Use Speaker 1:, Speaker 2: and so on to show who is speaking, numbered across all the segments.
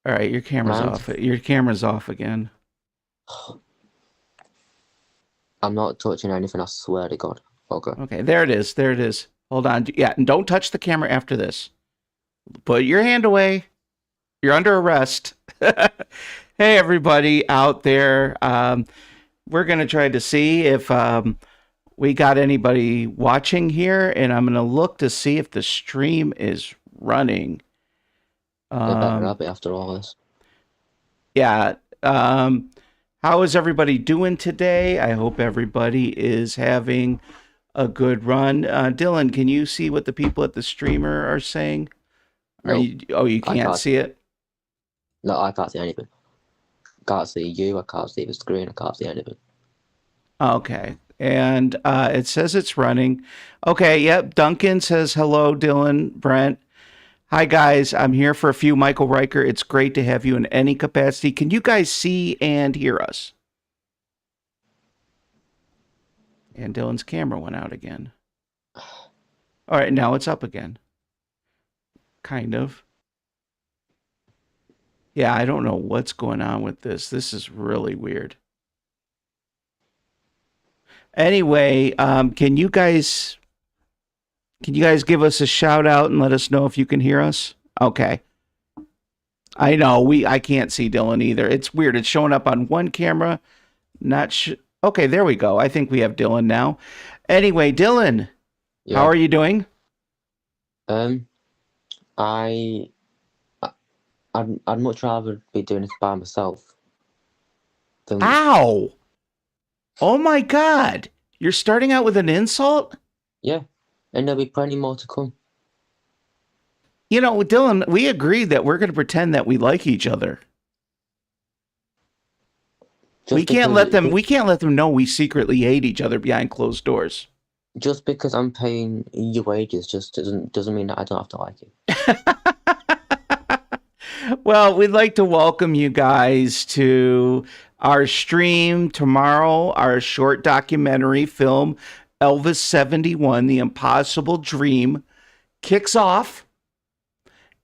Speaker 1: All right, your camera's
Speaker 2: Man,
Speaker 1: off. Your camera's off again.
Speaker 2: I'm not touching anything, I swear to God. Okay.
Speaker 1: Okay, there it is. There it is. Hold on. Yeah, and don't touch the camera after this. Put your hand away. You're under arrest. Hey, everybody out there. We're going to try to see if we got anybody watching here, and I'm going to look to see if the stream is running.
Speaker 2: It better
Speaker 1: Um,
Speaker 2: have it after all this.
Speaker 1: yeah. How is everybody doing today? I hope everybody is having a good run. Dylan, can you see what the people at the streamer are saying? Are
Speaker 2: No,
Speaker 1: you? Oh, you
Speaker 2: I
Speaker 1: can't
Speaker 2: can't.
Speaker 1: see it.
Speaker 2: No, I can't see anything. Can't see you, I can't see the screen, I can't see anything.
Speaker 1: Okay. And it says it's running. Okay. Yep. Duncan says hello, Dylan, Brent. Hi, guys. I'm here for a few. Michael Riker, it's great to have you in any capacity. Can you guys see and hear us? And Dylan's camera went out again. All right. Now it's up again. Kind of. Yeah. I don't know what's going on with this. This is really weird. Anyway, can you guys give us a shout out and let us know if you can hear us? Okay. I know I can't see Dylan either. It's weird. It's showing up on one camera. Okay, there we go. I think we have Dylan now. Anyway, Dylan, how
Speaker 2: Yeah.
Speaker 1: are you doing?
Speaker 2: Um, I, I'd much rather be doing this by myself than,
Speaker 1: Ow! Oh my God! You're starting out with an insult?
Speaker 2: yeah, and there'll be plenty more to come.
Speaker 1: You know, Dylan, we agreed that we're going to pretend that we like each other. We
Speaker 2: Just
Speaker 1: can't
Speaker 2: because,
Speaker 1: let them. We can't let them know we secretly hate each other behind closed doors.
Speaker 2: just because I'm paying you wages just doesn't mean that I don't have to like you.
Speaker 1: Well, we'd like to welcome you guys to our stream tomorrow, our short documentary film, Elvis 71, The Impossible Dream, kicks off.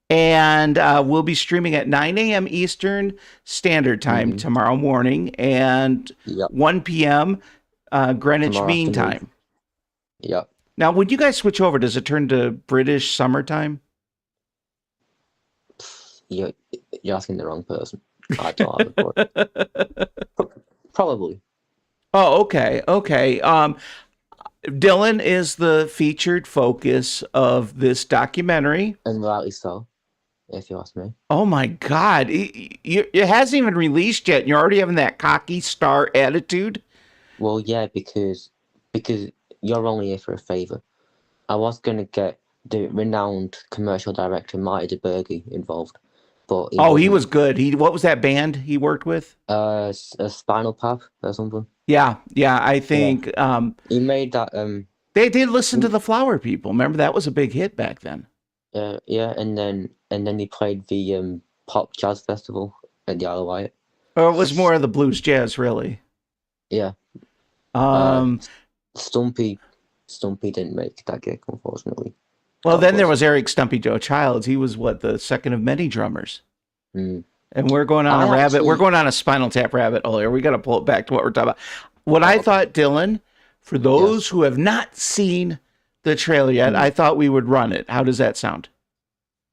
Speaker 1: And we'll be streaming at 9 a.m. Eastern Standard Time
Speaker 2: Mm-hmm.
Speaker 1: tomorrow morning and
Speaker 2: Yep.
Speaker 1: 1 p.m. Greenwich
Speaker 2: Tomorrow
Speaker 1: Mean
Speaker 2: afternoon.
Speaker 1: Time.
Speaker 2: Yep.
Speaker 1: Now, when you guys switch over, does it turn to British summertime?
Speaker 2: You're asking the wrong person. I don't have a clue. Probably.
Speaker 1: Oh, okay, okay. Dylan is the featured focus of this documentary.
Speaker 2: And rightly so, if you ask me.
Speaker 1: Oh my God, it hasn't even released yet, and you're already having that cocky star attitude.
Speaker 2: Well, yeah, because you're only here for a favour. I was gonna get the renowned commercial director Marty DeBerge involved, but he
Speaker 1: Oh, he was
Speaker 2: wasn't.
Speaker 1: good. What was that band he worked with?
Speaker 2: A Spinal Tap or something.
Speaker 1: Yeah, yeah. I
Speaker 2: Yeah,
Speaker 1: think
Speaker 2: he made that.
Speaker 1: they did listen to the Flower People. Remember that was a big hit back then.
Speaker 2: Yeah, and then he played the pop jazz festival at the Isle of Wight.
Speaker 1: Or it was more of the blues jazz, really.
Speaker 2: Yeah. Uh,
Speaker 1: Um,
Speaker 2: Stumpy didn't make that gig, unfortunately.
Speaker 1: well,
Speaker 2: God
Speaker 1: then there
Speaker 2: bless him.
Speaker 1: was Eric Stumpy Joe Childs. He was what, the second of many drummers.
Speaker 2: Mm.
Speaker 1: And we're going on
Speaker 2: I
Speaker 1: a rabbit. We're
Speaker 2: actually,
Speaker 1: going on a Spinal Tap rabbit hole here. We got to pull it back to what we're talking about. What I
Speaker 2: oh, okay.
Speaker 1: thought, Dylan, for
Speaker 2: Yeah.
Speaker 1: those who have not seen the trailer yet, I
Speaker 2: Mm.
Speaker 1: thought we would run it. How does that sound?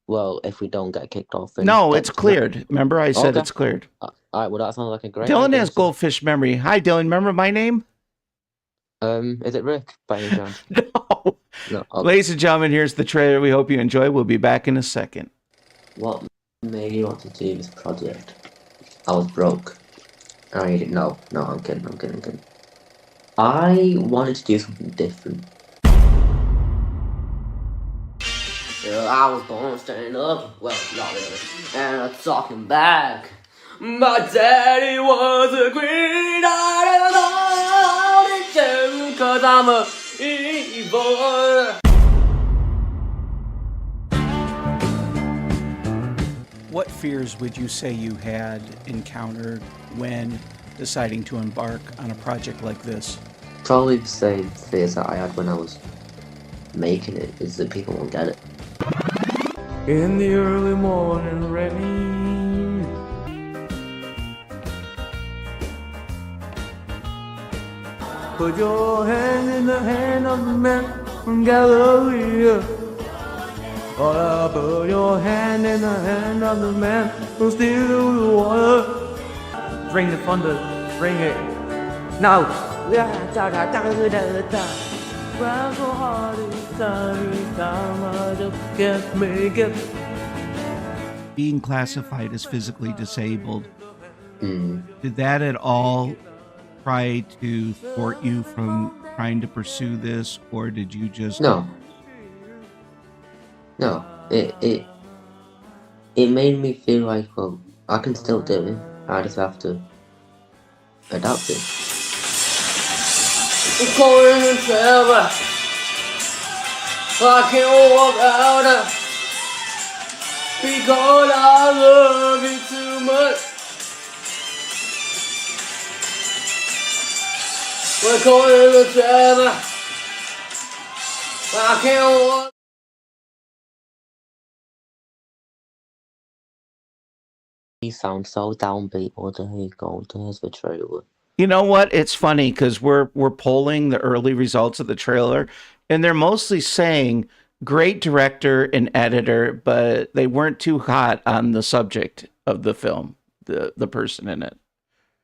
Speaker 2: Well, if we don't get kicked off, then
Speaker 1: No, it's
Speaker 2: that's not
Speaker 1: cleared. Remember, I said
Speaker 2: okay.
Speaker 1: it's cleared.
Speaker 2: All right. Well, that sounds like a great
Speaker 1: Dylan
Speaker 2: idea.
Speaker 1: has
Speaker 2: So,
Speaker 1: goldfish memory. Hi, Dylan. Remember my name?
Speaker 2: is it Rick by any chance?
Speaker 1: No.
Speaker 2: No. Okay.
Speaker 1: Ladies and gentlemen, here's the trailer. We hope you enjoy. We'll be back in a second.
Speaker 2: What made you want to do this project? I was broke. I didn't know. No, I'm kidding. I'm kidding. I'm kidding. I wanted to do something different. Yeah, I was born standing up, well, not really, and I'm talking back. My daddy was a green eyed too, cause I'm a evil.
Speaker 1: What fears would you say you had encountered when deciding to embark on a project like this?
Speaker 2: Probably the same fears that I had when I was making it, is that people won't get it.
Speaker 3: In the early morning rain,
Speaker 2: put your hand in the hand of the man from Galilee. Oh, put your hand in the hand of the man who steals the water. Bring the thunder, bring it. Now. Well, so hard each time I just can't make it.
Speaker 1: Being classified as physically disabled,
Speaker 2: Mm.
Speaker 1: did that at all try to thwart you from trying to pursue this, or did you just...
Speaker 2: No. It made me feel like, well, I can still do it. I just have to adapt it. I'm going to travel. I can't walk out because I love you too much. We're going to travel. I can't walk. He sounds so downbeat. What the heck? There's the trailer.
Speaker 1: You know what? It's funny because we're polling the early results of the trailer, and they're mostly saying great director and editor, but they weren't too hot on the subject of the film, the person in it.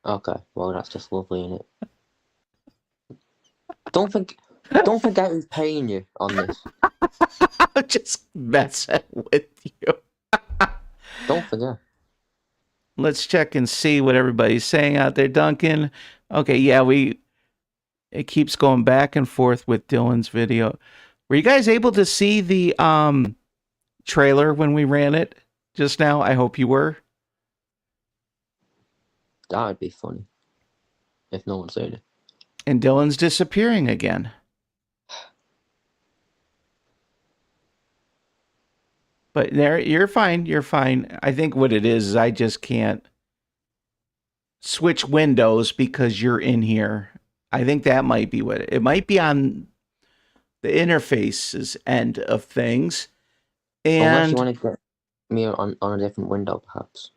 Speaker 2: Okay, well that's just lovely, isn't it? Don't forget who's paying you on this.
Speaker 1: I'm just messing with you.
Speaker 2: Don't forget.
Speaker 1: Let's check and see what everybody's saying out there, Duncan. Okay, yeah, it keeps going back and forth with Dylan's video. Were you guys able to see the trailer when we ran it just now? I hope you were.
Speaker 2: That would be funny if no one's seen it.
Speaker 1: And Dylan's disappearing again. But there, you're fine. You're fine. I think what it is I just can't switch windows because you're in here. I think that might be what it might be on the interface's end of things.
Speaker 2: Unless
Speaker 1: And
Speaker 2: you want to get me on a different window, perhaps.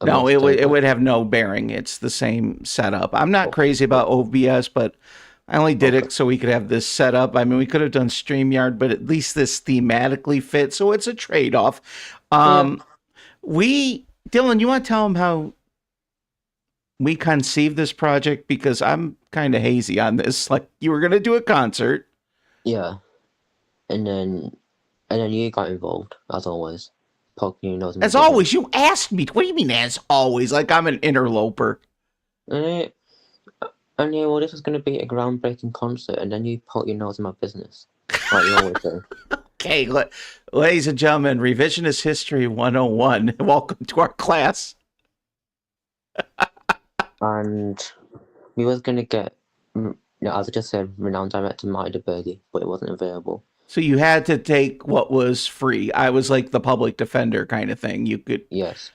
Speaker 1: no, it would have no bearing. It's the same setup. I'm not crazy about OBS, but I only did it so we could have this set up. I mean, we could have done StreamYard, but at least this thematically fits, so it's a trade-off. Dylan, you want to tell them how we conceived this project? Because I'm kind of hazy on this. Like, you were going to do a concert.
Speaker 2: Yeah. And then you got involved, as always. Poking your nose in
Speaker 1: As always, you asked me. What do you mean, as always? Like I'm an interloper.
Speaker 2: And yeah, well, this was going to be a groundbreaking concert, and then you poke your nose in my business. Like you always do.
Speaker 1: Okay, ladies and gentlemen, Revisionist History 101. Welcome to our class.
Speaker 2: And we was going to get, as I just said, renowned director Marty DeBerge, but it wasn't available.
Speaker 1: So you had to take what was free. I was like the public defender kind of thing. You could...
Speaker 2: Yes.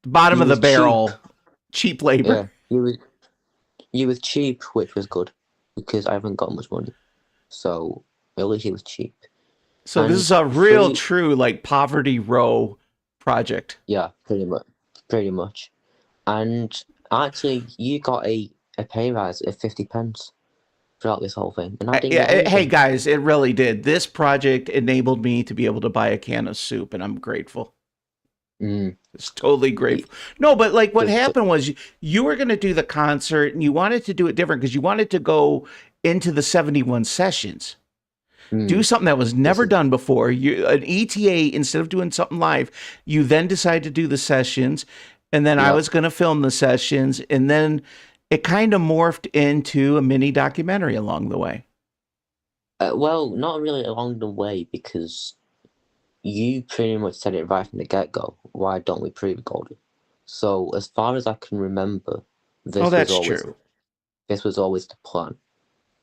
Speaker 1: Bottom of the barrel. Cheap labor.
Speaker 2: Yeah, he was cheap, which was good, because I haven't got much money. So, at least he was cheap.
Speaker 1: So and this is a real, true, like, Poverty Row project.
Speaker 2: Yeah, pretty much. And actually, you got a pay rise of 50 pence throughout this whole thing. And I didn't get anything.
Speaker 1: Hey, guys, it really did. This project enabled me to be able to buy a can of soup, and I'm grateful. It's totally grateful. No, but like what happened was you were going to do the concert and you wanted to do it different because you wanted to go into the 71 sessions. Do something that was never done before. An ETA, instead of doing something live, you then decide to do the sessions, and then I was going to film the sessions, and then it kind of morphed into a mini documentary along the way.
Speaker 2: Well, not really along the way, because you pretty much said it right from the get-go. Why don't we pre-record it? So, as far as I can remember, this was always the plan.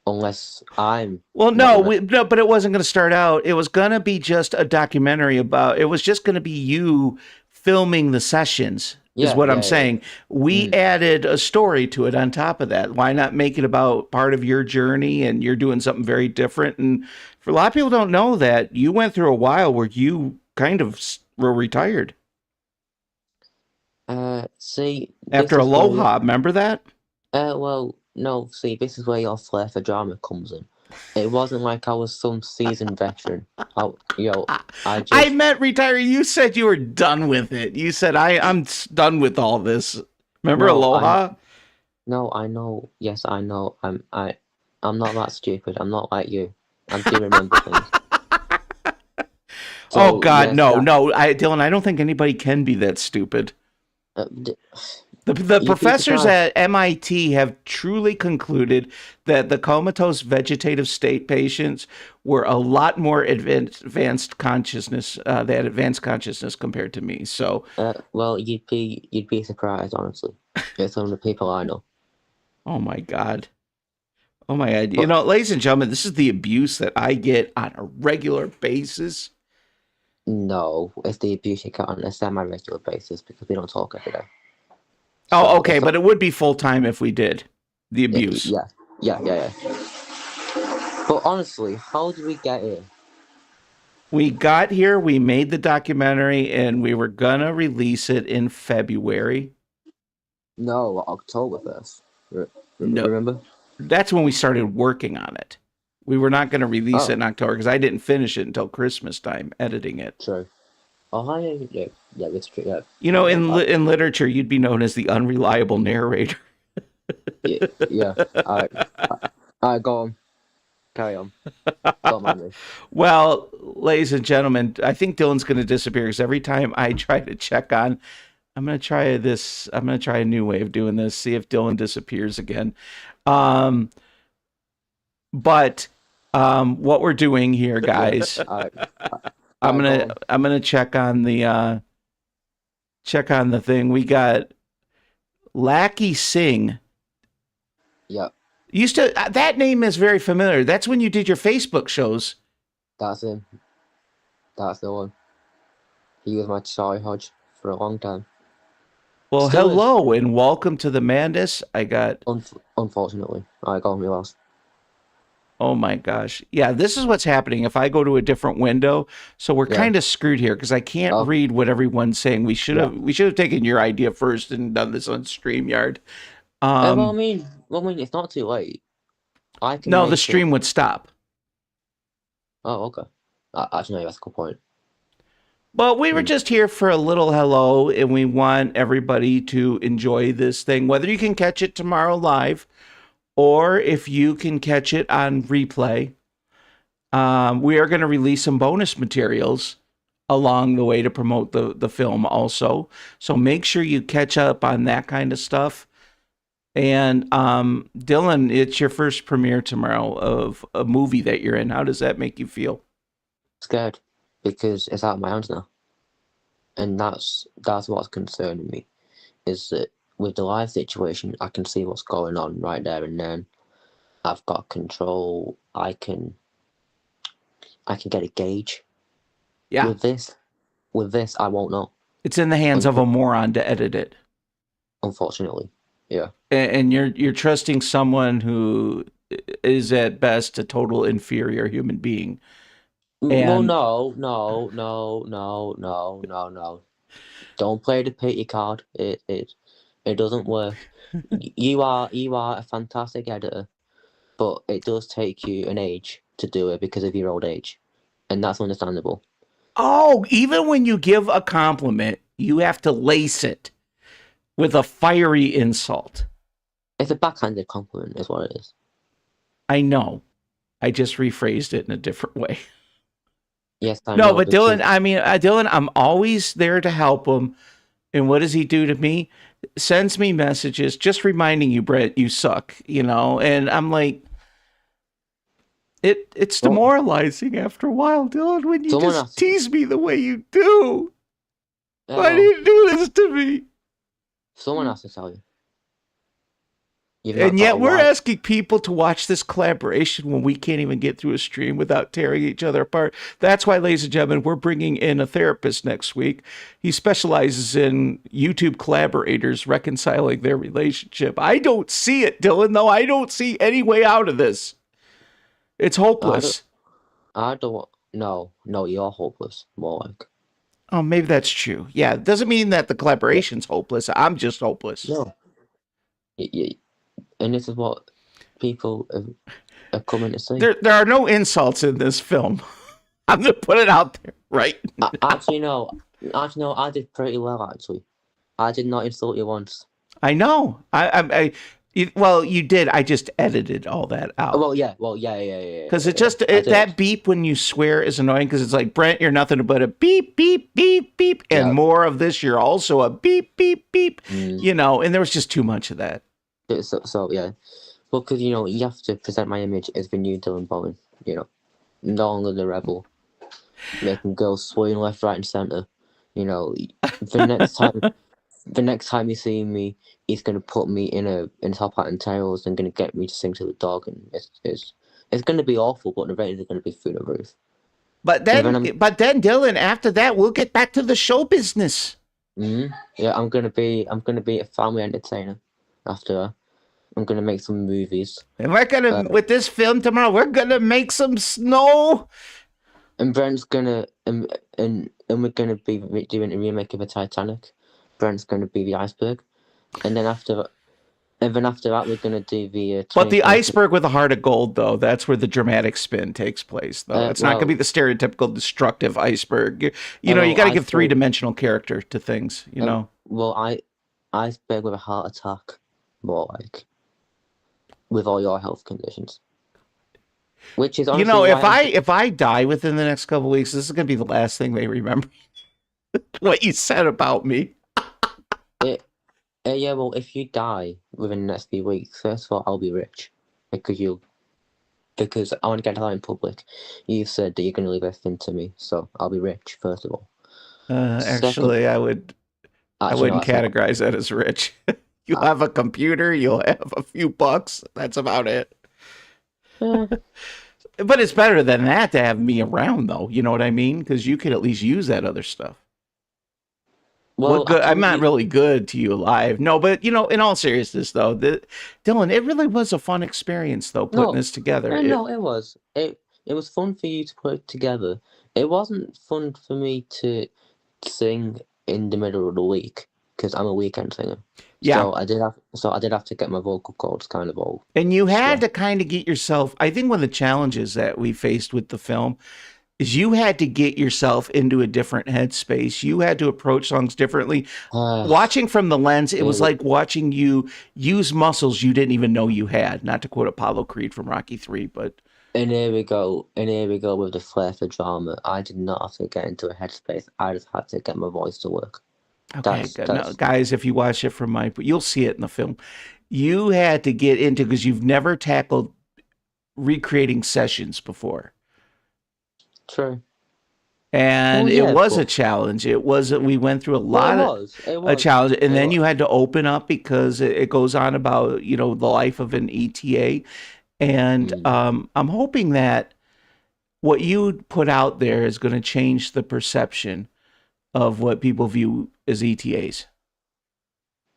Speaker 2: Unless I'm...
Speaker 1: Well, no, but it wasn't going to start out. It was going to be just a documentary about... It was just going to be you filming the sessions, is what I'm saying. We added a story to it on top of that. Why not make it about part of your journey and you're doing something very different? And for a lot of people don't know that, you went through a while where you kind of were retired.
Speaker 2: See...
Speaker 1: After Aloha, remember that?
Speaker 2: Well... No, see, this is where your flair for drama comes in. It wasn't like I was some seasoned veteran.
Speaker 1: I,
Speaker 2: I
Speaker 1: I
Speaker 2: just
Speaker 1: meant retire. You said you were done with it. You said I'm done with all this. Remember
Speaker 2: no, I
Speaker 1: Aloha?
Speaker 2: no, I know. Yes, I know. I'm not that stupid. I'm not like you. I do remember things.
Speaker 1: Oh
Speaker 2: So
Speaker 1: God,
Speaker 2: yes,
Speaker 1: no,
Speaker 2: that
Speaker 1: no, Dylan. I don't think anybody can be that stupid.
Speaker 2: uh, d-
Speaker 1: The
Speaker 2: you'd be
Speaker 1: professors
Speaker 2: surprised.
Speaker 1: at MIT have truly concluded that the comatose vegetative state patients were a lot more advanced consciousness, they had advanced consciousness compared to me. So,
Speaker 2: Well, you'd be surprised, honestly. It's some of the people I know.
Speaker 1: oh my God. Oh my God. You
Speaker 2: But
Speaker 1: know, ladies and gentlemen, this is the abuse that I get on a regular basis.
Speaker 2: no, it's the abuse you get on a semi-regular basis because we don't talk every day.
Speaker 1: Oh,
Speaker 2: So
Speaker 1: okay, but it would be full time if we did the abuse.
Speaker 2: yeah, yeah. But honestly, how did we get here?
Speaker 1: We got here, we made the documentary, and we were gonna release it in February.
Speaker 2: No, Oktoberfest.
Speaker 1: No,
Speaker 2: Remember?
Speaker 1: that's when we started working on it. We were not going to release it
Speaker 2: Oh,
Speaker 1: in October because I didn't finish it until Christmas time editing it.
Speaker 2: true. Oh, hi, yeah, that's true. Yeah,
Speaker 1: You know, in literature, you'd be known as the unreliable narrator.
Speaker 2: yeah, yeah. I, I go on, carry on. Don't mind me.
Speaker 1: Well, ladies and gentlemen, I think Dylan's going to disappear because every time I try to check on, I'm going to try this. I'm going to try a new way of doing this. See if Dylan disappears again. Um, but what we're doing here, guys,
Speaker 2: I, I go on.
Speaker 1: I'm gonna check on the thing. We got Lackey Singh.
Speaker 2: Yeah,
Speaker 1: Used to that name is very familiar. That's when you did your Facebook shows.
Speaker 2: that's him. That's the one. He was my Charlie Hodge for a long time.
Speaker 1: Well,
Speaker 2: Still is.
Speaker 1: hello and welcome to the madness. I got
Speaker 2: Unfortunately, I got on me last.
Speaker 1: oh my gosh. Yeah, this is what's happening if I go to a different window. So we're
Speaker 2: Yeah.
Speaker 1: kind of screwed here because I can't
Speaker 2: Oh,
Speaker 1: read what everyone's saying.
Speaker 2: yeah.
Speaker 1: We should have taken your idea first and done this on StreamYard.
Speaker 2: Well, I mean, it's not too late. I can
Speaker 1: No, the
Speaker 2: make it.
Speaker 1: stream would stop.
Speaker 2: Oh, okay. Actually, no, that's a good point.
Speaker 1: But we were
Speaker 2: Hmm.
Speaker 1: just here for a little hello, and we want everybody to enjoy this thing, whether you can catch it tomorrow live or if you can catch it on replay. We are going to release some bonus materials along the way to promote the film also. So make sure you catch up on that kind of stuff. And Dylan, it's your first premiere tomorrow of a movie that you're in. How does that make you feel?
Speaker 2: Scared because it's out of my hands now, and that's what's concerning me. Is that with the live situation, I can see what's going on right there and then. I've got control. I can get a gauge.
Speaker 1: Yeah,
Speaker 2: With this, I won't know.
Speaker 1: it's in the hands of a moron to edit it.
Speaker 2: Unfortunately, yeah.
Speaker 1: And you're trusting someone who is at best a total inferior human being.
Speaker 2: Well,
Speaker 1: And
Speaker 2: no. Don't play the pity card. It doesn't work. You are a fantastic editor, but it does take you an age to do it because of your old age, and that's understandable.
Speaker 1: oh, even when you give a compliment, you have to lace it with a fiery insult.
Speaker 2: It's a backhanded compliment, is what it is.
Speaker 1: I know. I just rephrased it in a different way.
Speaker 2: Yes, I
Speaker 1: No,
Speaker 2: know
Speaker 1: but
Speaker 2: because
Speaker 1: Dylan, I'm always there to help him. And what does he do to me? Sends me messages just reminding you, Brent, you suck, you know? And I'm like, it's
Speaker 2: so,
Speaker 1: demoralizing after a while, Dylan, when you
Speaker 2: someone
Speaker 1: just
Speaker 2: has to.
Speaker 1: tease me the way you do. Why do
Speaker 2: Well,
Speaker 1: you do this to me?
Speaker 2: someone has to tell you. You've not
Speaker 1: And
Speaker 2: got a
Speaker 1: yet we're
Speaker 2: wife.
Speaker 1: asking people to watch this collaboration when we can't even get through a stream without tearing each other apart. That's why, ladies and gentlemen, we're bringing in a therapist next week. He specializes in YouTube collaborators reconciling their relationship. I don't see it, Dylan, though. I don't see any way out of this. It's
Speaker 2: I don't.
Speaker 1: hopeless.
Speaker 2: I don't. No, you're hopeless. More like.
Speaker 1: Oh, maybe that's true. Yeah, it doesn't mean that the
Speaker 2: Yeah.
Speaker 1: collaboration's hopeless. I'm just hopeless.
Speaker 2: No. Y- y- and this is what people are coming to see.
Speaker 1: There are no insults in this film. I'm gonna put it out there right.
Speaker 2: Actually, no. Actually, no. I did pretty well. Actually, I did not insult you once.
Speaker 1: I know. Well, you did. I just edited all that
Speaker 2: Oh,
Speaker 1: out
Speaker 2: well, yeah. Well, yeah.
Speaker 1: because
Speaker 2: I did.
Speaker 1: that beep when you swear is annoying because it's like Brent, you're nothing but a beep beep beep beep, and
Speaker 2: Yeah.
Speaker 1: more of this, you're also a beep beep beep.
Speaker 2: Mm.
Speaker 1: And there was just too much of that.
Speaker 2: So yeah. Well, because you have to present my image as the new Dylan Bowen. No longer the rebel, making girls swing left, right, and center. The next time you see me, he's gonna put me in a top hat and tails and gonna get me to sing to the dog, and it's gonna be awful, but the ratings are gonna be through the roof.
Speaker 1: But then Dylan, after that, we'll get back to the show business.
Speaker 2: Yeah, I'm gonna be a family entertainer after. I'm gonna make some movies.
Speaker 1: And we're gonna with this film tomorrow, we're gonna make some snow.
Speaker 2: And Brent's gonna and we're gonna be doing a remake of the Titanic. Brent's gonna be the iceberg, and then after that, we're gonna do the.
Speaker 1: But the iceberg with a heart of gold, though, that's where the dramatic spin takes place. Though it's not gonna be the stereotypical destructive iceberg. You got to give 3-dimensional character to things.
Speaker 2: Well, iceberg with a heart attack, more like. With all your health conditions, which is honestly
Speaker 1: if I die within the next couple of weeks, this is gonna be the last thing they remember. What you said about me.
Speaker 2: Yeah, well, if you die within the next few weeks, first of all, I'll be rich because I want to get out in public. You said that you're gonna leave everything to me, so I'll be rich first of all.
Speaker 1: Actually, I wouldn't categorize that as rich. You'll have a computer, you'll have a few bucks. That's about it. But it's better than that to have me around, though. You know what I mean? Because you could at least use that other stuff. Well, I'm not really good to you live. No, but, in all seriousness, though, Dylan, it really was a fun experience, though, putting this together.
Speaker 2: No, it was. It was fun for you to put it together. It wasn't fun for me to sing in the middle of the week because I'm a weekend singer. Yeah. So I did have to get my vocal cords kind of all.
Speaker 1: And you had to kind of get yourself. I think one of the challenges that we faced with the film is you had to get yourself into a different headspace. You had to approach songs differently. Watching from the lens, it was like watching you use muscles you didn't even know you had. Not to quote Apollo Creed from Rocky III, but.
Speaker 2: And here we go with the flair for drama. I did not have to get into a headspace. I just had to get my voice to work.
Speaker 1: Okay, good. No, guys, if you watch it from you'll see it in the film. You had to get into because you've never tackled recreating sessions before.
Speaker 2: True.
Speaker 1: And it was a challenge. We went through a lot of a challenge, and then you had to open up because it goes on about the life of an ETA, and I'm hoping that what you put out there is going to change the perception of what people view as ETAs.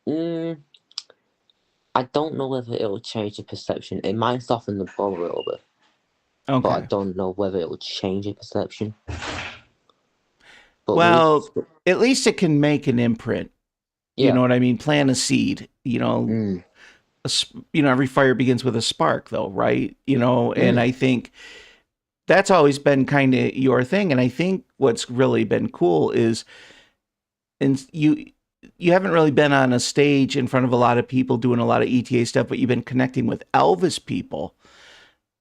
Speaker 2: I don't know whether it will change the perception. It might soften the blow a little bit.
Speaker 1: Okay.
Speaker 2: But I don't know whether it will change the perception.
Speaker 1: But at least it can make an imprint. Yeah. You know what I mean? Plant a seed. Every fire begins with a spark, though, right? And I think that's always been kind of your thing. And I think what's really been cool is, and you haven't really been on a stage in front of a lot of people doing a lot of ETA stuff, but you've been connecting with Elvis people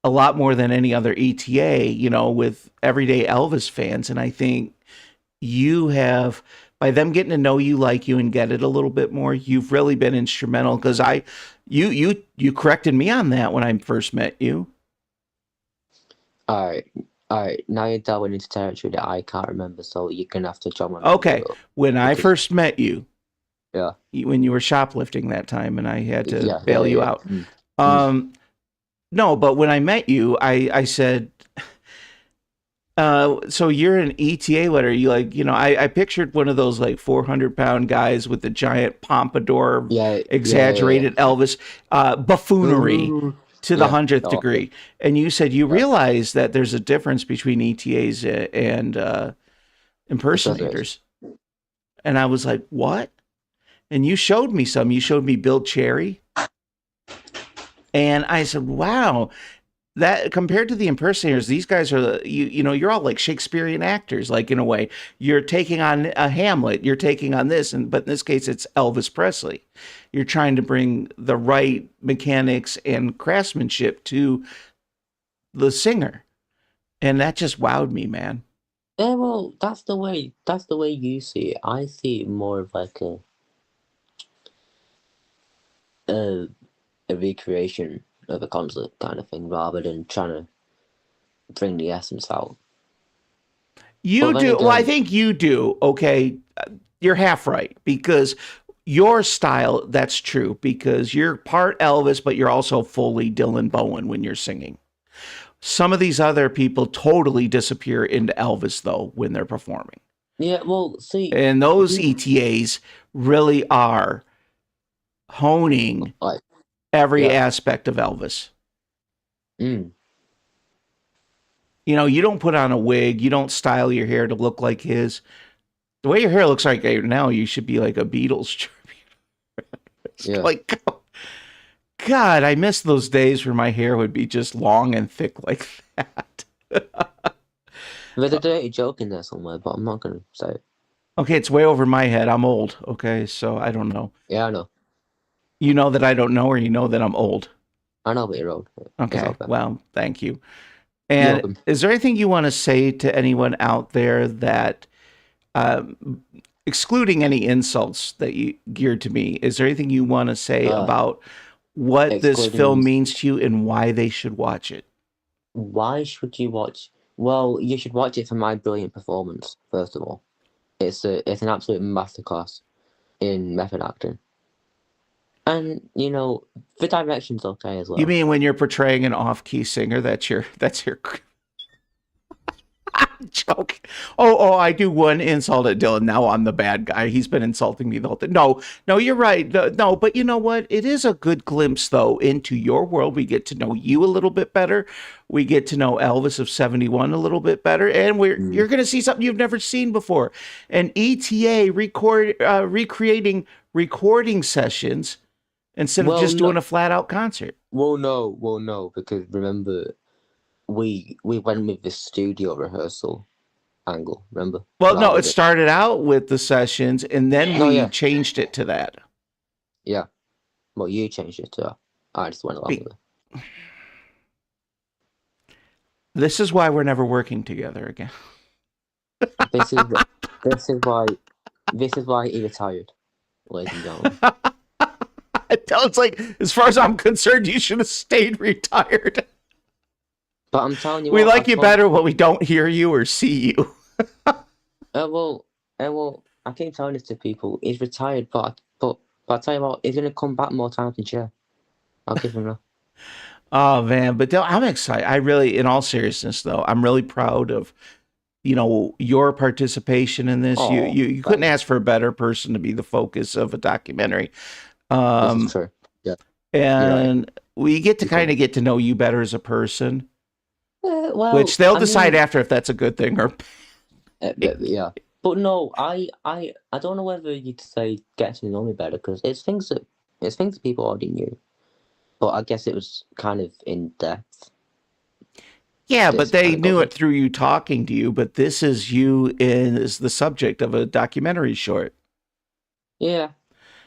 Speaker 1: a lot more than any other ETA, with everyday Elvis fans. And I think you have, by them getting to know you, like you, and get it a little bit more, you've really been instrumental because you corrected me on that when I first met you.
Speaker 2: All right. Now you're delving into territory that I can't remember, so you're gonna have to jump on.
Speaker 1: Okay, when I first met you,
Speaker 2: yeah,
Speaker 1: when you were shoplifting that time, and I had to bail you out. No, but when I met you, I said, so you're an ETA letter. You I pictured one of those 400-pound guys with the giant pompadour, exaggerated Elvis buffoonery. To the 100th degree. And you said you realize that there's a difference between ETAs and impersonators. And I was like, what? And you showed me some. You showed me Bill Cherry. And I said, wow, that compared to the impersonators, these guys are you're all like Shakespearean actors, like in a way. You're taking on a Hamlet, you're taking on this, and but in this case it's Elvis Presley. You're trying to bring the right mechanics and craftsmanship to the singer. And that just wowed me, man.
Speaker 3: Yeah, well, that's the way you see it. I see it more of like a, a recreation of a concert kind of thing, rather than trying to bring the essence out. But
Speaker 1: You
Speaker 3: then
Speaker 1: do. Well, I
Speaker 3: again,
Speaker 1: think you do. Okay. You're half right because your style, that's true because you're part Elvis, but you're also fully Dylan Bowen when you're singing. Some of these other people totally disappear into Elvis, though, when they're performing.
Speaker 3: yeah, well, see,
Speaker 1: And those ETAs really are honing
Speaker 3: like,
Speaker 1: every
Speaker 3: yeah,
Speaker 1: aspect of Elvis.
Speaker 3: mm,
Speaker 1: You don't put on a wig, you don't style your hair to look like his. The way your hair looks like right now, you should be like a Beatles tribute.
Speaker 3: yeah.
Speaker 1: Like, God, I miss those days where my hair would be just long and thick like that.
Speaker 3: There's a dirty joke in there somewhere, but I'm not gonna say it.
Speaker 1: Okay, it's way over my head. I'm old. Okay, so I don't know.
Speaker 3: Yeah, I know.
Speaker 1: You know that I don't know, or you know that I'm old.
Speaker 3: I know what you're old. It's
Speaker 1: Okay,
Speaker 3: okay.
Speaker 1: well, thank you.
Speaker 3: You're
Speaker 1: And
Speaker 3: welcome.
Speaker 1: is there anything you want to say to anyone out there that, excluding any insults that you geared to me, is there anything you want to say
Speaker 3: Uh,
Speaker 1: about what this film
Speaker 3: excluding,
Speaker 1: means to you and why they should watch it?
Speaker 3: why should you watch? Well, you should watch it for my brilliant performance. First of all, it's an absolute masterclass in method acting, and the direction's okay as
Speaker 1: You
Speaker 3: well.
Speaker 1: mean when you're portraying an off-key singer? That's your joke. Oh, I do one insult at Dylan. Now I'm the bad guy. He's been insulting me the whole time. No, no, you're right. No, but you know what? It is a good glimpse, though, into your world. We get to know you a little bit better. We get to know Elvis of '71 a little bit better, and
Speaker 3: Mm.
Speaker 1: you're going to see something you've never seen before. An ETA recreating recording sessions instead of
Speaker 3: Well,
Speaker 1: just doing
Speaker 3: no,
Speaker 1: a flat out concert.
Speaker 3: well, no, because remember, we went with the studio rehearsal angle. Remember,
Speaker 1: Well, no,
Speaker 3: rather
Speaker 1: it
Speaker 3: than
Speaker 1: started out with the sessions, and then
Speaker 3: no,
Speaker 1: we
Speaker 3: yeah,
Speaker 1: changed it to that.
Speaker 3: yeah. Well, you changed it to that. I just went along
Speaker 1: Be-
Speaker 3: with it.
Speaker 1: This is why we're never working together again.
Speaker 3: This is this is why this is why he retired, ladies and gentlemen.
Speaker 1: It's like, as far as I'm concerned, you should have stayed retired.
Speaker 3: But I'm telling you
Speaker 1: We
Speaker 3: what, I
Speaker 1: like you
Speaker 3: told.
Speaker 1: better when we don't hear you or see you.
Speaker 3: Well, I keep telling this to people. He's retired, but I tell you what, he's gonna come back more times than Cher. I'll give him that.
Speaker 1: Oh man, but I'm excited. I really, in all seriousness, though, I'm really proud of your participation in this. You
Speaker 3: Oh,
Speaker 1: you you couldn't
Speaker 3: thanks.
Speaker 1: ask for a better person to be the focus of a documentary.
Speaker 3: This is
Speaker 1: Um,
Speaker 3: true. Yeah, you're right.
Speaker 1: and we get to
Speaker 3: You
Speaker 1: kind
Speaker 3: couldn't.
Speaker 1: of get to know you better as a person, which
Speaker 3: Well,
Speaker 1: they'll
Speaker 3: I
Speaker 1: decide
Speaker 3: mean,
Speaker 1: after if that's a good thing or
Speaker 3: yeah. But no, I don't know whether you'd say get to know me better because it's things that people already knew. But I guess it was kind of in depth.
Speaker 1: yeah, but
Speaker 3: This
Speaker 1: they
Speaker 3: kind of goes
Speaker 1: knew
Speaker 3: in.
Speaker 1: it through you talking to you. But this is you in is the subject of a documentary short.
Speaker 3: Yeah,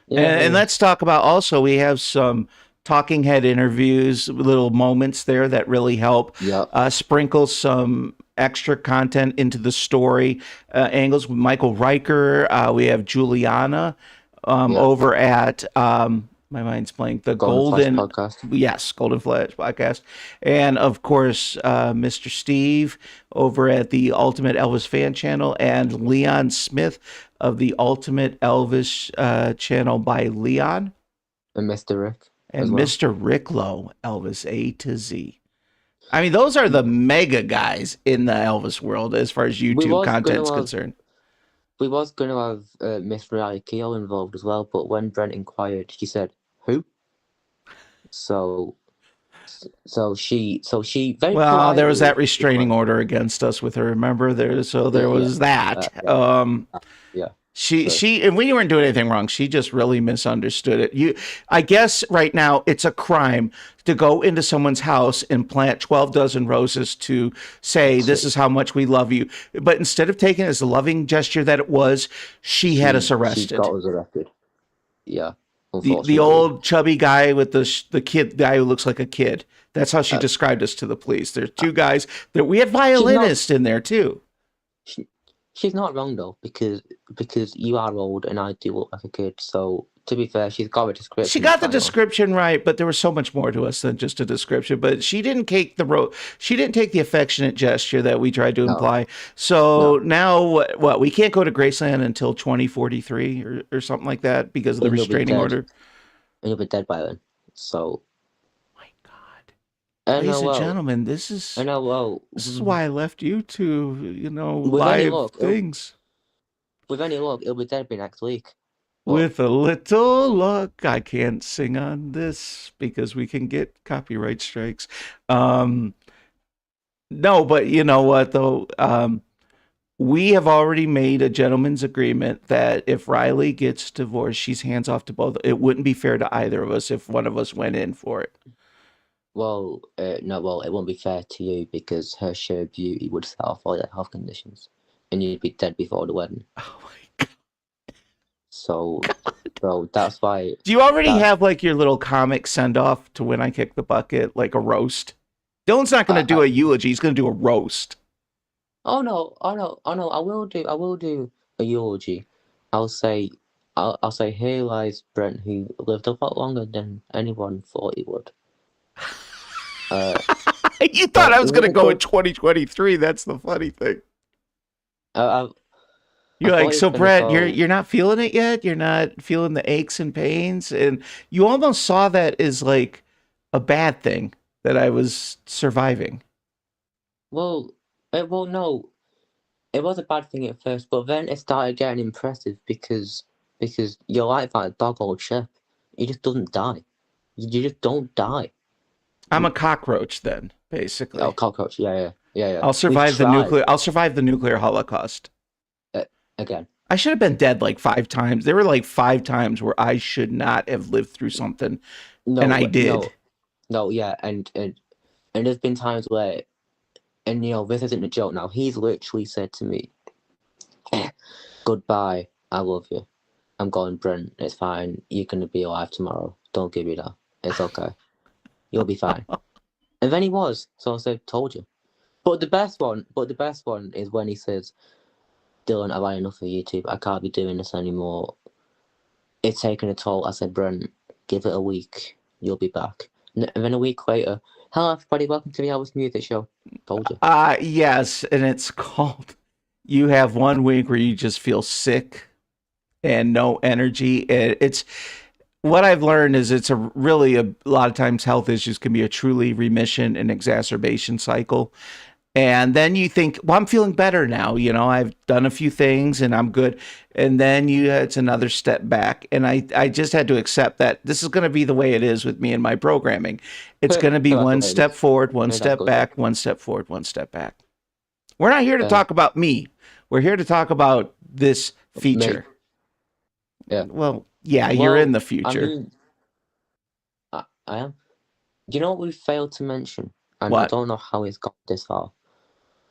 Speaker 3: yeah,
Speaker 1: And
Speaker 3: yeah,
Speaker 1: let's talk about also, we have some talking head interviews, little moments there that really help
Speaker 3: yeah,
Speaker 1: sprinkle some extra content into the story. Angles with Michael Riker. We have Juliana
Speaker 3: yeah.
Speaker 1: over at, my mind's blank, the
Speaker 3: Golden Flash
Speaker 1: Golden,
Speaker 3: podcast.
Speaker 1: yes, Golden Flash podcast. And of course, Mr. Steve over at the Ultimate Elvis Fan Channel, and Leon Smith of the Ultimate Elvis channel by Leon,
Speaker 3: And Mr. Rick as
Speaker 1: and
Speaker 3: well.
Speaker 1: Mr. Rick Lowe, Elvis A to Z. I mean, those are the mega guys in the Elvis world as far as
Speaker 3: We
Speaker 1: YouTube
Speaker 3: was gonna
Speaker 1: content's
Speaker 3: have
Speaker 1: concerned.
Speaker 3: we was gonna have Miss Riley Keough involved as well, but when Brent inquired, she said, "Who?" So so she very
Speaker 1: Well, there was that
Speaker 3: politely
Speaker 1: restraining
Speaker 3: declined.
Speaker 1: order against us with her. Remember there, so there
Speaker 3: Yeah,
Speaker 1: was that.
Speaker 3: yeah,
Speaker 1: Um,
Speaker 3: yeah.
Speaker 1: And we weren't doing anything wrong. She just really misunderstood it. I guess right now it's a crime to go into someone's house and plant 12 dozen roses to say, this is how much we love you. But instead of taking it as a loving gesture that it was, she had us arrested.
Speaker 3: She got us arrested. Yeah.
Speaker 1: The old chubby guy with the guy who looks like a kid. That's how she described us to the police. There's two guys that we had violinists in there too.
Speaker 3: She's not wrong though, because you are old and I do look like a kid. So to be fair, she's got a description.
Speaker 1: She got the description right, but there was so much more to us than just a description. But she didn't take she didn't take the affectionate gesture that we tried to imply. So now what? We can't go to Graceland until 2043 or something like that because of the restraining order.
Speaker 3: And you'll be dead by then. So.
Speaker 1: Ladies and gentlemen, this is why I left you to, live things.
Speaker 3: With any luck, it'll be dead by next week.
Speaker 1: With a little luck, I can't sing on this because we can get copyright strikes. No, but you know what though? We have already made a gentleman's agreement that if Riley gets divorced, she's hands off to both. It wouldn't be fair to either of us if one of us went in for it.
Speaker 3: Well, no, well, it won't be fair to you because her sheer beauty would set off all your health conditions and you'd be dead before the wedding.
Speaker 1: Oh my God.
Speaker 3: So that's why...
Speaker 1: Do you already have like your little comic send-off to when I kick the bucket, like a roast? Dylan's not going to do a eulogy, he's going to do a roast.
Speaker 3: Oh no, I will do a eulogy. I'll say, here lies Brent, who lived a lot longer than anyone thought he would.
Speaker 1: You thought I was going to go in 2023. That's the funny thing. You're like, so Brett, you're not feeling it yet? You're not feeling the aches and pains? And you almost saw that as like a bad thing that I was surviving.
Speaker 3: Well, no. It was a bad thing at first, but then it started getting impressive because you're like that dog old chef. He just doesn't die. You just don't die.
Speaker 1: I'm a cockroach then, basically.
Speaker 3: Oh, cockroach. Yeah.
Speaker 1: I'll survive the nuclear holocaust.
Speaker 3: Again.
Speaker 1: I should have been dead like 5 times. There were like 5 times where I should not have lived through something, and I did.
Speaker 3: No, yeah, and there's been times where, and this isn't a joke now. He's literally said to me, "Goodbye, I love you. I'm going, Brent. It's fine. You're gonna be alive tomorrow. Don't give me that. It's okay." You'll be fine. And then he was. So I said, told you. But the best one is when he says, Dylan, I've had enough of YouTube. I can't be doing this anymore. It's taken a toll. I said, Brent, give it a week. You'll be back. And then a week later, hello everybody, welcome to the Elvis Music Show. Told you.
Speaker 1: Yes, and it's called You Have One Week Where You Just Feel Sick and no energy. It's what I've learned is it's a lot of times health issues can be a truly remission and exacerbation cycle. And then you think, well, I'm feeling better now. I've done a few things and I'm good. And then it's another step back. And I just had to accept that this is going to be the way it is with me and my programming. It's going to be one step forward, one step back, one step forward, one step back. We're not here to talk about me. We're here to talk about this feature.
Speaker 3: Yeah.
Speaker 1: Well, you're in the future.
Speaker 3: I mean, I am. You know what we failed to mention? And
Speaker 1: what?
Speaker 3: I don't know how it's got this far.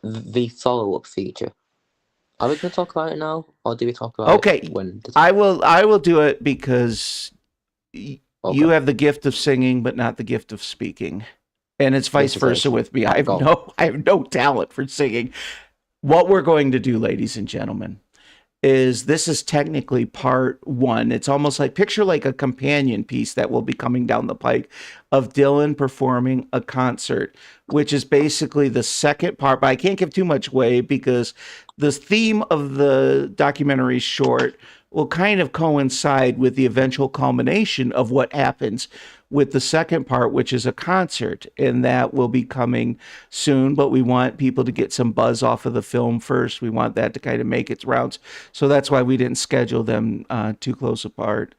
Speaker 3: The follow-up feature. Are we going to talk about it now, or do we talk about it when?
Speaker 1: I will do it because you have the gift of singing, but not the gift of speaking, and it's vice versa with me. I have no talent for singing. What we're going to do, ladies and gentlemen, is this is technically part 1. It's almost like picture like a companion piece that will be coming down the pike of Dylan performing a concert, which is basically the second part, but I can't give too much away because the theme of the documentary short will kind of coincide with the eventual culmination of what happens with the second part, which is a concert, and that will be coming soon. But we want people to get some buzz off of the film first. We want that to kind of make its rounds. So that's why we didn't schedule them too close apart.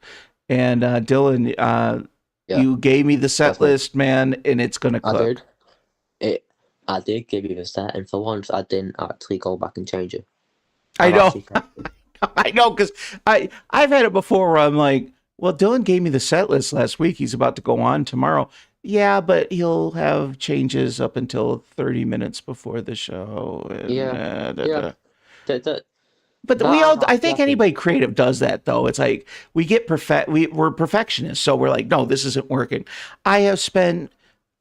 Speaker 1: And Dylan, you gave me the set list, man, and it's going to cook.
Speaker 3: I did give you the set, and for once, I didn't actually go back and change it.
Speaker 1: I know. I know, because I've had it before where I'm like, well, Dylan gave me the set list last week. He's about to go on tomorrow. Yeah, but he'll have changes up until 30 minutes before the show. And,
Speaker 3: Yeah, yeah. That that
Speaker 1: but
Speaker 3: that
Speaker 1: we
Speaker 3: I
Speaker 1: all, I
Speaker 3: have
Speaker 1: think
Speaker 3: happened.
Speaker 1: anybody creative does that though. It's like we get we're perfectionists. So we're like, no, this isn't working. I have spent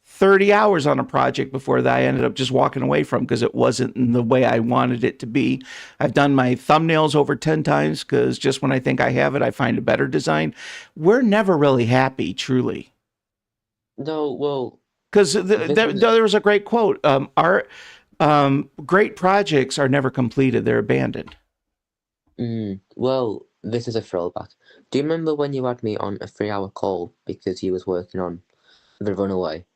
Speaker 1: 30 hours on a project before that I ended up just walking away from because it wasn't in the way I wanted it to be. I've done my thumbnails over 10 times because just when I think I have it, I find a better design. We're never really happy, truly.
Speaker 3: No, well,
Speaker 1: Because
Speaker 3: this is
Speaker 1: there was a great quote. Our great projects are never completed; they're abandoned.
Speaker 3: this is a throwback. Do you remember when you had me on a 3-hour call because you was working on The Runaway,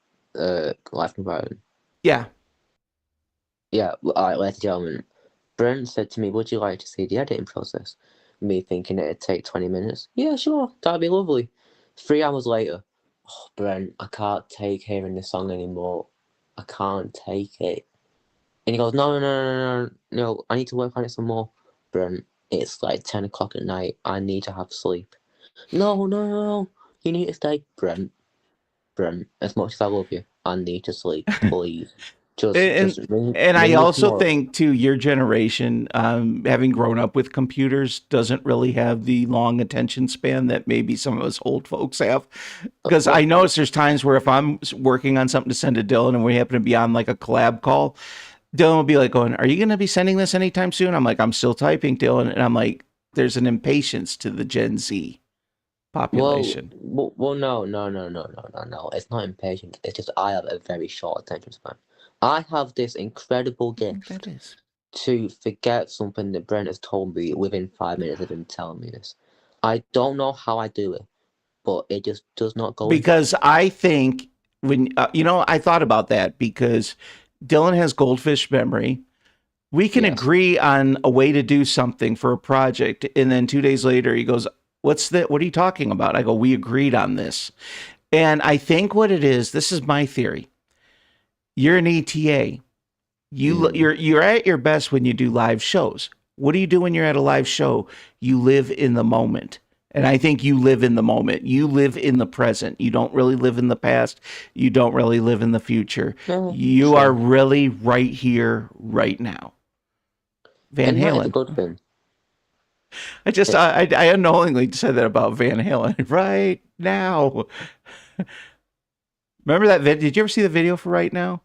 Speaker 3: Life Comparison?
Speaker 1: Yeah.
Speaker 3: Yeah, alright, ladies and gentlemen. Brent said to me, would you like to see the editing process? Me thinking it'd take 20 minutes. Yeah, sure, that'd be lovely. 3 hours later, oh, Brent, I can't take hearing this song anymore. I can't take it. And he goes, no, no, no, no, no, no, I need to work on it some more. Brent, it's like 10 o'clock at night. I need to have sleep. No, no, no, no. You need to stay. Brent, as much as I love you, I need to sleep, please.
Speaker 1: and
Speaker 3: Just ring,
Speaker 1: and I
Speaker 3: ring me
Speaker 1: also
Speaker 3: tomorrow.
Speaker 1: think too your generation, having grown up with computers, doesn't really have the long attention span that maybe some of us old folks have. Because I
Speaker 3: Well,
Speaker 1: notice there's times where if I'm working on something to send to Dylan and we happen to be on like a collab call, Dylan will be like, "Going, are you going to be sending this anytime soon?" I'm like, "I'm still typing, Dylan," and I'm like, "There's an impatience to the Gen Z population."
Speaker 3: no, no, no, no, no, no, no. It's not impatient. It's just I have a very short attention span. I have this incredible
Speaker 1: I think that
Speaker 3: gift
Speaker 1: is.
Speaker 3: to forget something that Brent has told me within 5 minutes of him telling me this. I don't know how I do it, but it just does not go in.
Speaker 1: Because I think when I thought about that because Dylan has goldfish memory. We can
Speaker 3: Yes.
Speaker 1: agree on a way to do something for a project, and then 2 days later he goes, "What's that? What are you talking about?" I go, "We agreed on this." And I think what it is, this is my theory. You're an ETA. You're at your best when you do live shows. What do you do when you're at a live show? You live in the moment. And I think you live in the moment. You live in the present. You don't really live in the past. You don't really live in the future. You are
Speaker 3: True.
Speaker 1: really right here, right now. Van
Speaker 3: And that is a
Speaker 1: Halen.
Speaker 3: good thing.
Speaker 1: I unknowingly said that about Van Halen right now. Remember that video? Did you ever see the video for Right Now?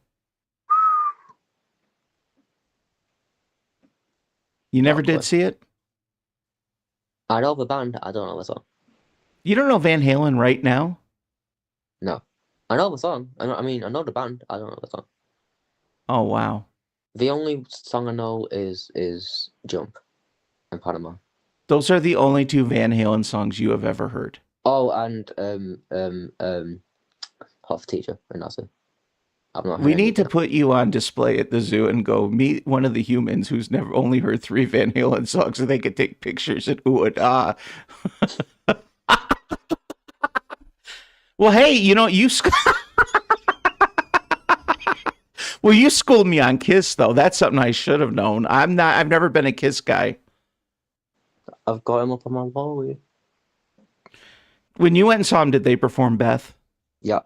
Speaker 1: You never did
Speaker 3: Probably.
Speaker 1: see it?
Speaker 3: I know the band, I don't know the song.
Speaker 1: You don't know Van Halen Right Now?
Speaker 3: No. I know the song. I know the band, I don't know the song.
Speaker 1: Oh wow.
Speaker 3: The only song I know is Jump and Panama.
Speaker 1: Those are the only two Van Halen songs you have ever heard.
Speaker 3: Oh, and Hot for Teacher, and that's it. I've not heard
Speaker 1: We
Speaker 3: any
Speaker 1: need
Speaker 3: of
Speaker 1: to
Speaker 3: them.
Speaker 1: put you on display at the zoo and go meet one of the humans who's never only heard three Van Halen songs so they could take pictures and ooh and ah. Well, hey, well, you schooled me on Kiss though. That's something I should have known. I've never been a Kiss guy.
Speaker 3: I've got him up on my wall with you.
Speaker 1: When you went and saw them, did they perform Beth?
Speaker 3: Yeah.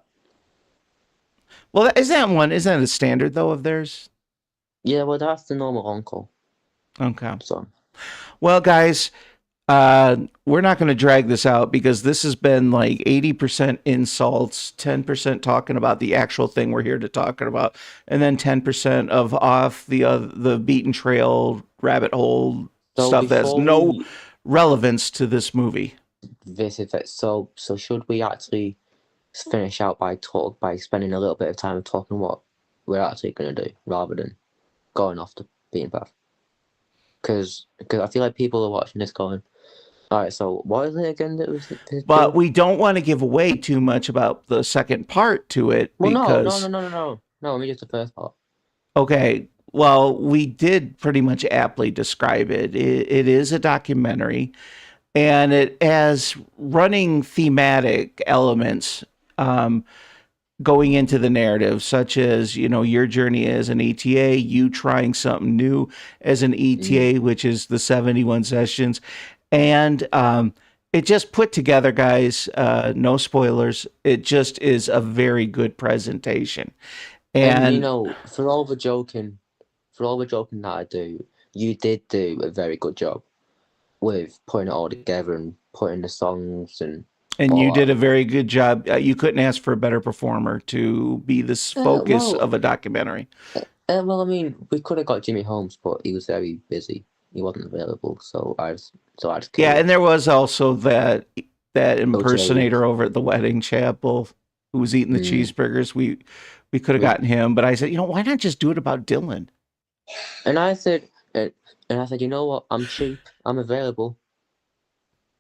Speaker 1: Well, isn't that a standard though of theirs?
Speaker 3: Yeah, well, that's the normal encore
Speaker 1: Okay.
Speaker 3: song.
Speaker 1: Well, guys, we're not going to drag this out because this has been like 80% insults, 10% talking about the actual thing we're here to talk about, and then 10% of off the beaten trail rabbit hole
Speaker 3: So
Speaker 1: stuff that has
Speaker 3: before
Speaker 1: no
Speaker 3: we
Speaker 1: relevance to this movie.
Speaker 3: visit it, so should we actually finish out by spending a little bit of time talking what we're actually going to do rather than going off the beaten path? Because I feel like people are watching this going, all right, so what is it again that was this
Speaker 1: But
Speaker 3: do?
Speaker 1: we don't want to give away too much about the second part to it
Speaker 3: Well,
Speaker 1: because,
Speaker 3: no. Let me just the first part.
Speaker 1: okay, well, we did pretty much aptly describe it. It is a documentary and it has running thematic elements. going into the narrative, such as, your journey as an ETA, you trying something new as an ETA, which is the 71 sessions. And it just put together, guys, no spoilers. It just is a very good presentation.
Speaker 3: And
Speaker 1: And
Speaker 3: for all the joking that I do, you did do a very good job with putting it all together and putting the songs and
Speaker 1: you
Speaker 3: all
Speaker 1: did
Speaker 3: that.
Speaker 1: a very good job. You couldn't ask for a better performer to be the focus
Speaker 3: Well,
Speaker 1: of a documentary.
Speaker 3: I mean, we could have got Jimmy Holmes, but he was very busy. He wasn't available, so I just
Speaker 1: Yeah,
Speaker 3: killed
Speaker 1: and there was also that
Speaker 3: OJ.
Speaker 1: impersonator over at the wedding chapel who was eating the
Speaker 3: Mm,
Speaker 1: cheeseburgers. We could have
Speaker 3: we,
Speaker 1: gotten him, but I said, why not just do it about Dylan?
Speaker 3: and I said, you know what? I'm cheap. I'm available.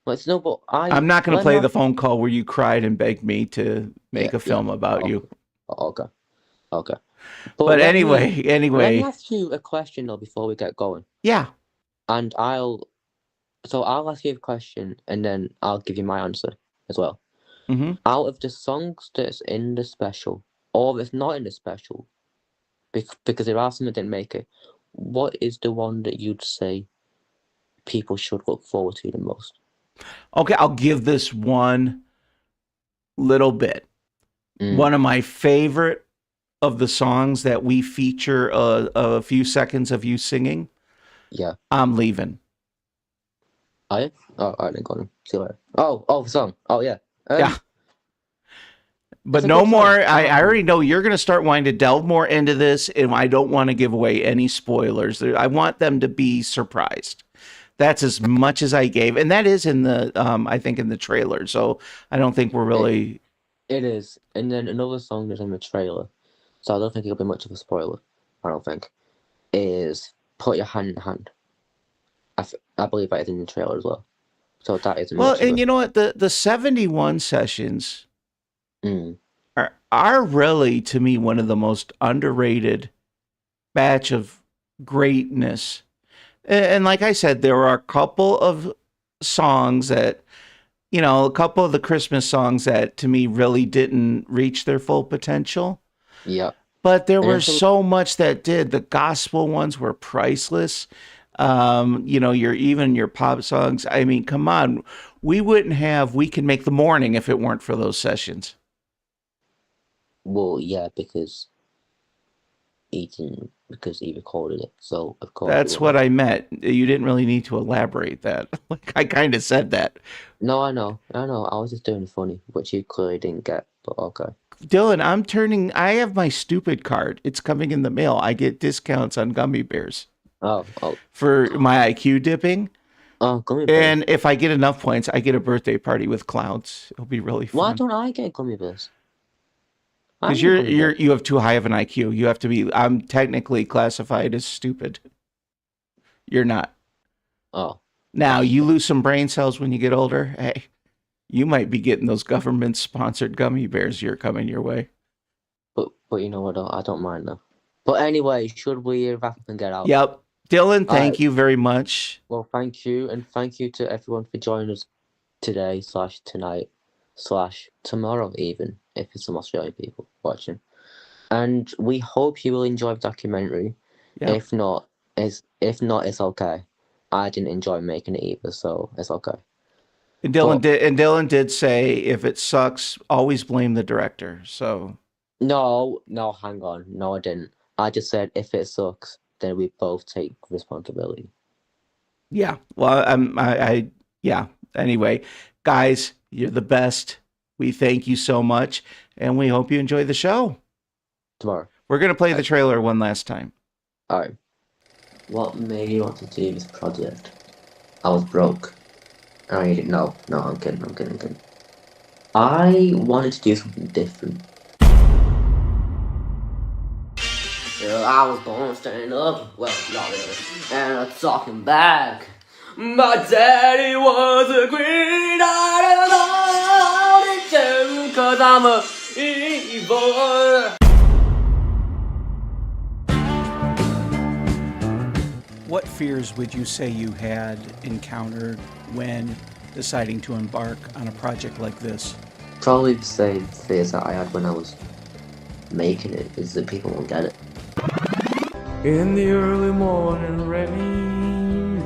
Speaker 3: But no, but
Speaker 1: I'm not going to
Speaker 3: let me
Speaker 1: play the
Speaker 3: ask.
Speaker 1: phone call where you cried and begged me to
Speaker 3: Yeah,
Speaker 1: make a
Speaker 3: yeah.
Speaker 1: film about
Speaker 3: Oh,
Speaker 1: you.
Speaker 3: okay, okay. But
Speaker 1: But
Speaker 3: let me
Speaker 1: anyway,
Speaker 3: ask you a question though before we get going,
Speaker 1: yeah.
Speaker 3: and I'll ask you a question and then I'll give you my answer as well.
Speaker 1: Hmm.
Speaker 3: Out of the songs that's in the special, or that's not in the special, because there are some that didn't make it, what is the one that you'd say people should look forward to the most?
Speaker 1: Okay, I'll give this one little bit.
Speaker 3: Mm,
Speaker 1: One of my favorite of the songs that we feature a few seconds of you singing,
Speaker 3: yeah.
Speaker 1: I'm Leaving.
Speaker 3: I Oh, I didn't go on. See you later. The song. Oh yeah.
Speaker 1: Yeah.
Speaker 3: It's
Speaker 1: But
Speaker 3: a
Speaker 1: no
Speaker 3: good
Speaker 1: more.
Speaker 3: song.
Speaker 1: I already know you're going to start wanting to delve more into this, and I don't want to give away any spoilers. I want them to be surprised. That's as much as I gave, and that is in the I think in the trailer. So I don't think we're
Speaker 3: It
Speaker 1: really.
Speaker 3: it is, and then another song that's in the trailer, so I don't think it'll be much of a spoiler. I don't think is "Put Your Hand in Hand." I believe that is in the trailer as well, so that isn't
Speaker 1: Well,
Speaker 3: much of
Speaker 1: and
Speaker 3: a.
Speaker 1: you know what? The 71 sessions
Speaker 3: Mm,
Speaker 1: are really, to me, one of the most underrated batch of greatness. And like I said, there are a couple of songs that, a couple of the Christmas songs that to me really didn't reach their full potential.
Speaker 3: yeah,
Speaker 1: But there
Speaker 3: and
Speaker 1: was
Speaker 3: also
Speaker 1: so much that did. The gospel ones were priceless. Your pop songs. I mean, come on. We wouldn't have We Can Make the Morning if it weren't for those sessions.
Speaker 3: well, yeah, because he recorded it, so of course we
Speaker 1: That's
Speaker 3: will
Speaker 1: what
Speaker 3: have.
Speaker 1: I meant. You didn't really need to elaborate that. Like I kind of said that.
Speaker 3: No, I know. I was just doing funny, which you clearly didn't get, but okay.
Speaker 1: Dylan, I have my stupid card. It's coming in the mail. I get discounts on gummy bears
Speaker 3: Oh, oh,
Speaker 1: for my IQ dipping.
Speaker 3: gummy bears.
Speaker 1: And if I get enough points, I get a birthday party with clowns. It'll be really
Speaker 3: Why
Speaker 1: fun.
Speaker 3: don't I get gummy bears? I
Speaker 1: Because
Speaker 3: need gummy bears.
Speaker 1: you have too high of an IQ. You have to be. I'm technically classified as stupid. You're not.
Speaker 3: Oh,
Speaker 1: Now
Speaker 3: that's
Speaker 1: you lose some brain cells when you get older. Hey, you might be getting those government sponsored gummy bears. You're coming your way.
Speaker 3: but you know what? I don't mind though. But anyway, should we wrap up and get out?
Speaker 1: Yep. Dylan,
Speaker 3: All right.
Speaker 1: thank you very much.
Speaker 3: Well, thank you, and thank you to everyone for joining us today / tonight / tomorrow, even if it's some Australian people watching. And we hope you will enjoy the documentary.
Speaker 1: Yeah.
Speaker 3: If not, it's okay. I didn't enjoy making it either, so it's okay.
Speaker 1: And
Speaker 3: But
Speaker 1: Dylan did say if it sucks, always blame the director. So
Speaker 3: no, hang on. No, I didn't. I just said if it sucks, then we both take responsibility.
Speaker 1: yeah. Well, yeah. Anyway, guys, you're the best. We thank you so much, and we hope you enjoy the show.
Speaker 3: Tomorrow.
Speaker 1: We're gonna play the trailer one last time.
Speaker 3: Alright. What made you want to do this project? I was broke. I didn't know. No, I'm kidding. I wanted to do something different.
Speaker 2: I was born standing up, well, not really, and talking back. My daddy was a green-eyed too, cause I'm a evil.
Speaker 1: What fears would you say you had encountered when deciding to embark on a project like this?
Speaker 3: Probably the same fears that I had when I was making it is that people won't get it.
Speaker 2: In the early morning rain,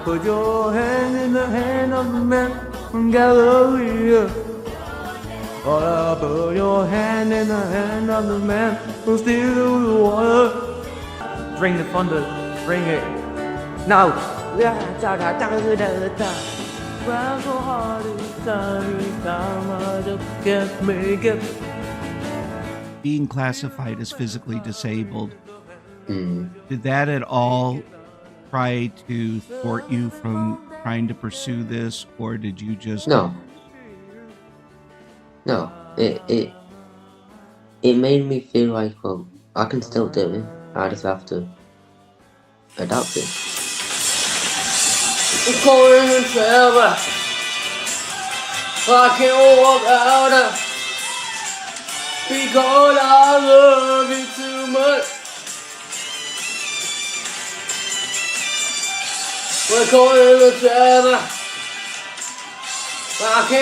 Speaker 2: put your hand in the hand of the man from Galilee. Oh, put your hand in the hand of the man who steals the water. Bring the thunder, bring it now. Try so hard each time I just can't make it.
Speaker 1: Being classified as physically disabled,
Speaker 3: Mm.
Speaker 1: did that at all try to thwart you from trying to pursue this, or did you just
Speaker 3: No. It made me feel like, well, I can still do it. I just have to adapt it.
Speaker 2: I'm calling in forever. I can't walk out because I love you too much. We're calling in forever. I can't